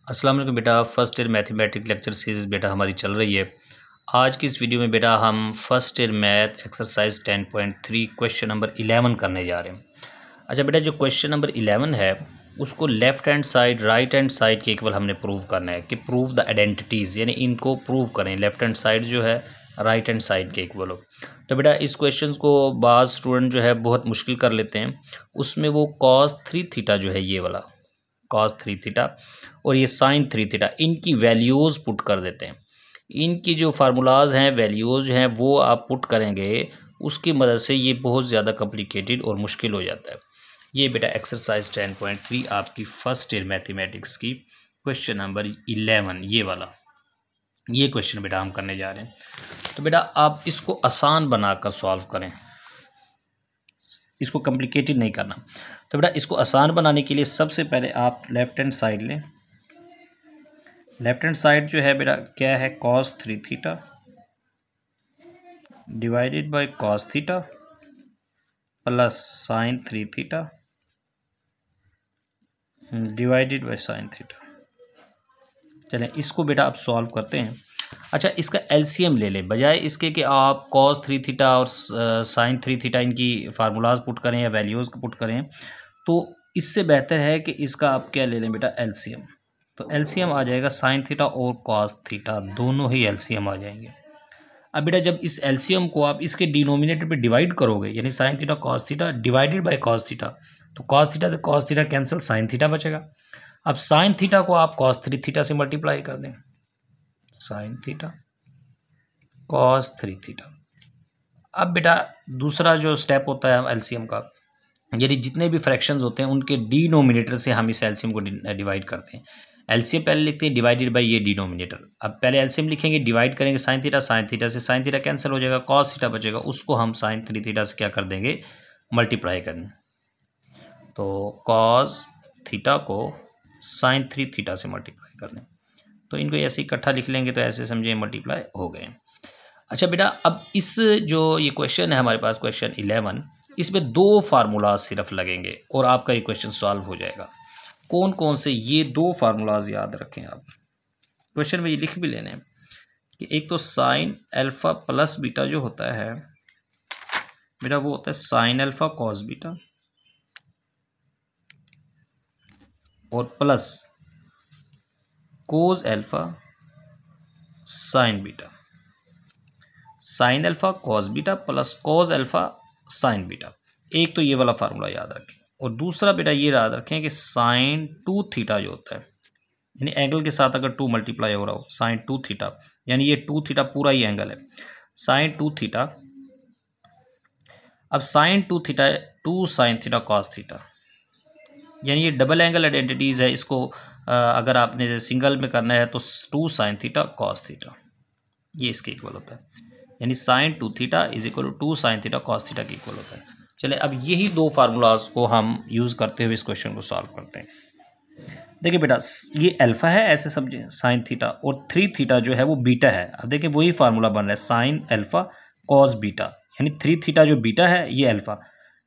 अस्सलाम वालेकुम बेटा। First year mathematics lecture series बेटा हमारी चल रही है। आज की इस वीडियो में बेटा हम first year math exercise 10.3 question number 11 करने जा रहे हैं। अच्छा बेटा, जो क्वेश्चन नंबर 11 है उसको left hand side right hand side के इक्वल हमने प्रूव करना है कि प्रूव द आइडेंटिटीज़, यानी इनको प्रूव करें। लेफ़्ट हैंड साइड जो है राइट हैंड साइड के इक्वल हो। तो बेटा इस क्वेश्चन को बाज़ स्टूडेंट जो है बहुत मुश्किल कर लेते हैं। उसमें वो cos 3 थीटा जो है, ये वाला cos 3 थीटा और ये sin 3 थीटा, इनकी वैल्यूज़ पुट कर देते हैं। इनकी जो फार्मूलाज हैं, वैल्यूज़ हैं, वो आप पुट करेंगे, उसकी मदद से ये बहुत ज़्यादा कॉम्प्लिकेटेड और मुश्किल हो जाता है। ये बेटा एक्सरसाइज 10.3 आपकी फर्स्ट ईयर मैथमेटिक्स की क्वेश्चन नंबर 11, ये वाला ये क्वेश्चन बेटा हम करने जा रहे हैं। तो बेटा आप इसको आसान बनाकर सॉल्व करें, इसको कॉम्प्लिकेटेड नहीं करना। तो बेटा इसको आसान बनाने के लिए सबसे पहले आप लेफ़्ट हैंड साइड लें। लेफ़्ट हैंड साइड जो है बेटा क्या है, cos 3 theta divided bye cos theta plus sin 3 theta divided bye sin theta. चलें इसको बेटा आप सॉल्व करते हैं। अच्छा, इसका एलसीएम ले लें, बजाय इसके कि आप cos 3 थीटा और sin 3 थीटा इनकी फार्मूलाज पुट करें या वैल्यूज़ को पुट करें, तो इससे बेहतर है कि इसका आप क्या ले लें बेटा, एलसीएम। तो एलसीएम आ जाएगा sin थीटा और cos थीटा, दोनों ही एलसीएम आ जाएंगे। अब बेटा जब इस एलसीएम को आप इसके डिनोमिनेटर पे डिवाइड करोगे, यानी sin theta cos theta divided bye cos theta, तो cos theta cancel, sin theta बचेगा। अब sin थीटा को आप cos 3 थीटा से मल्टीप्लाई कर दें, sin थीटा cos 3 थीटा। अब बेटा दूसरा जो स्टेप होता है एलसीएम का, यानी जितने भी फ्रैक्शंस होते हैं उनके डिनोमिनेटर से हम इस एलसीएम को डिवाइड करते हैं। एलसीएम पहले लिखते हैं डिवाइडेड बाय ये डिनोमिनेटर। अब पहले एलसीएम लिखेंगे, डिवाइड करेंगे sin थीटा से sin थीटा कैंसिल हो जाएगा, cos थीटा बचेगा, उसको हम sin 3 थीटा से क्या कर देंगे, मल्टीप्लाई करेंगे। तो cos थीटा को sin 3 थीटा से मल्टीप्लाई कर दें, तो इनको ऐसे इकट्ठा लिख लेंगे, तो ऐसे समझिए मल्टीप्लाई हो गए। अच्छा बेटा अब इस जो ये क्वेश्चन है हमारे पास क्वेश्चन 11, इसमें दो फार्मूलाज सिर्फ लगेंगे और आपका ये क्वेश्चन सॉल्व हो जाएगा। कौन कौन से, ये दो फार्मूलाज याद रखें आप, क्वेश्चन में ये लिख भी लेने हैं कि एक तो साइन अल्फा प्लस बीटा जो होता है बेटा, वो होता है साइन अल्फा कॉस बीटा और plus cos alpha sign beta. Sine alpha cos beta plus cos alpha sign beta, एक तो ये वाला फार्मूला याद रखें। और दूसरा बेटा ये याद रखें कि साइन 2 थीटा जो होता है, यानी एंगल के साथ अगर 2 मल्टीप्लाई हो रहा हो, साइन 2 थीटा, यानी ये 2 थीटा पूरा ही एंगल है, साइन 2 थीटा। अब sine 2 theta 2 sine theta cos theta, यानी ये डबल एंगल आइडेंटिटीज़ है। इसको अगर आपने सिंगल में करना है तो 2 साइन थीटा कॉस थीटा, ये इसके इक्वल होता है, यानी sine 2 theta is equal to 2 sine theta cos theta के इक्वल होता है। चले अब यही दो फार्मूलाज को हम यूज़ करते हुए इस क्वेश्चन को सॉल्व करते हैं। देखिए बेटा ये अल्फा है, ऐसे समझिए साइन थीटा, और 3 थीटा जो है वो बीटा है। अब देखिए वही फार्मूला बन रहा है, साइन अल्फा कॉस बीटा, यानी 3 थीटा जो बीटा है ये alpha,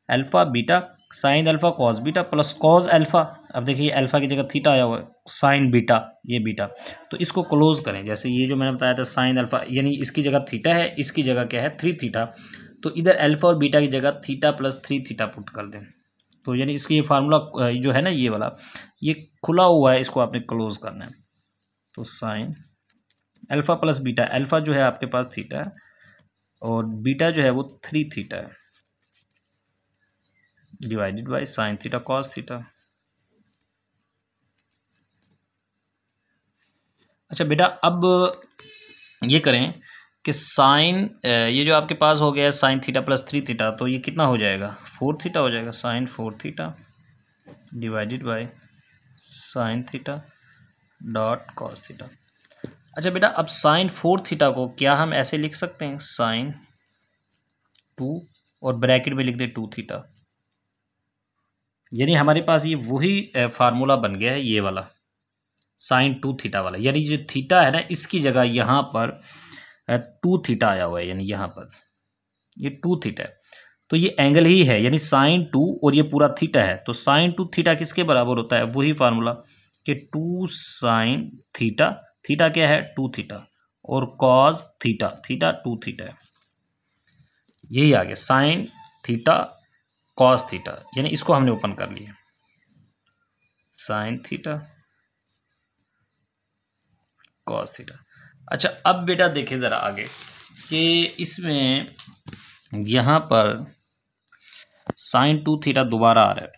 alpha beta sine alpha cos beta plus cos alpha. अब देखिए अल्फा की जगह थीटा आया हुआ है, साइन बीटा ये बीटा, तो इसको क्लोज करें। जैसे ये जो मैंने बताया था साइन अल्फा, यानी इसकी जगह थीटा है, इसकी जगह क्या है 3 थीटा, तो इधर अल्फा और बीटा की जगह थीटा प्लस 3 थीटा पुट कर दें। तो यानी इसकी ये फार्मूला जो है ना, ये वाला ये खुला हुआ है, इसको आपने क्लोज करना है। तो sine alpha plus beta, alpha जो है आपके पास थीटा है और बीटा जो है वो 3 थीटा है, divided by sine theta cos theta. अच्छा बेटा अब ये करें कि साइन, ये जो आपके पास हो गया है साइन थीटा प्लस 3 थीटा, तो ये कितना हो जाएगा, 4 थीटा हो जाएगा, sine 4 theta divided by sine theta dot cos theta. अच्छा बेटा अब साइन 4 थीटा को क्या हम ऐसे लिख सकते हैं, साइन 2 और ब्रैकेट में लिख दे 2 थीटा, यानी हमारे पास ये वही फार्मूला बन गया है, ये वाला साइन 2 थीटा वाला, यानी जो थीटा है ना इसकी जगह यहाँ पर 2 थीटा आया हुआ है, यानी यहाँ पर ये 2 थीटा है, तो ये एंगल ही है, यानी साइन 2 और ये पूरा थीटा है, तो साइन 2 थीटा किसके बराबर होता है, वही फार्मूला कि 2 साइन थीटा, थीटा क्या है 2 थीटा, और कॉस थीटा, थीटा 2 थीटा है, यही आ गया साइन थीटा कॉस थीटा, यानी इसको हमने ओपन कर लिया साइन थीटा कॉस थीटा। अच्छा अब बेटा देखें ज़रा आगे कि इसमें यहाँ पर साइन 2 थीटा दोबारा आ रहा है,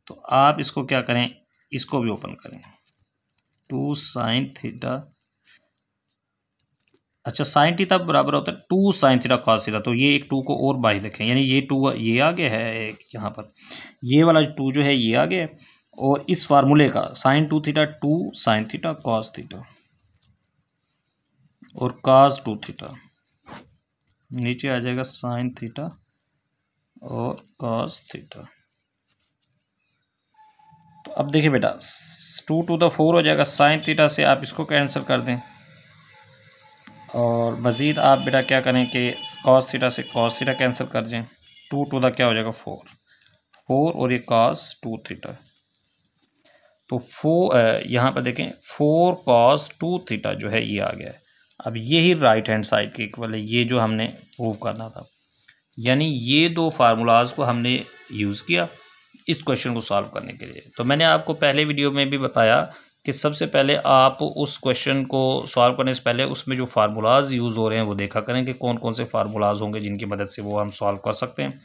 तो आप इसको क्या करें, इसको भी ओपन करें 2 साइन थीटा। अच्छा साइन थीटा बराबर होता है 2 साइन थीटा कॉस थीटा, तो ये एक 2 को और बाहर रखें, यानी ये 2 ये आ गया है यहाँ पर, ये वाला 2 जो है ये आ गया, और इस फार्मूले का sine 2 theta 2 sine theta cos theta और कॉस 2 थीटा, नीचे आ जाएगा साइन थीटा और कॉस थीटा। तो अब देखिए बेटा 2 टू द 4 हो जाएगा, साइन थीटा से आप इसको कैंसिल कर दें, और मज़ीद आप बेटा क्या करें कि कॉस थीटा से कॉस थीटा कैंसिल कर दें, 2 टू द क्या हो जाएगा 4 और ये कॉस 2 थीटा, तो 4 यहाँ पर देखें 4 कॉस 2 थीटा जो है ये आ गया है। अब यही राइट हैंड साइड के इक्वल है, ये जो हमने प्रूव करना था, यानी ये दो फार्मूलाज को हमने यूज़ किया इस क्वेश्चन को सॉल्व करने के लिए। तो मैंने आपको पहले वीडियो में भी बताया कि सबसे पहले आप उस क्वेश्चन को सॉल्व करने से पहले उसमें जो फार्मूलाज यूज़ हो रहे हैं वो देखा करें कि कौन कौन से फार्मूलाज होंगे जिनकी मदद से वो हम सॉल्व कर सकते हैं।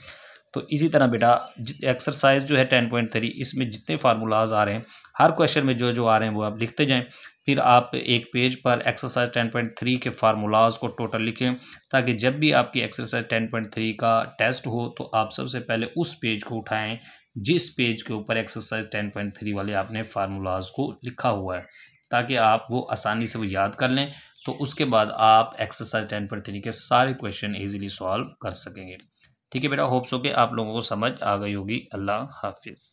तो इसी तरह बेटा एक्सरसाइज जो है 10.3 इसमें जितने फार्मूलाज आ रहे हैं हर क्वेश्चन में जो जो आ रहे हैं वो आप लिखते जाएं, फिर आप एक पेज पर एक्सरसाइज 10.3 के फार्मूलाज को टोटल लिखें, ताकि जब भी आपकी एक्सरसाइज 10.3 का टेस्ट हो तो आप सबसे पहले उस पेज को उठाएं जिस पेज के ऊपर एक्सरसाइज 10.3 वाले आपने फार्मूलाज को लिखा हुआ है, ताकि आप वो आसानी से वो याद कर लें। तो उसके बाद आप एक्सरसाइज 10.3 के सारे क्वेश्चन ईजिली सॉल्व कर सकेंगे। ठीक है बेटा, होप्स हो कि आप लोगों को समझ आ गई होगी। अल्लाह हाफिज़।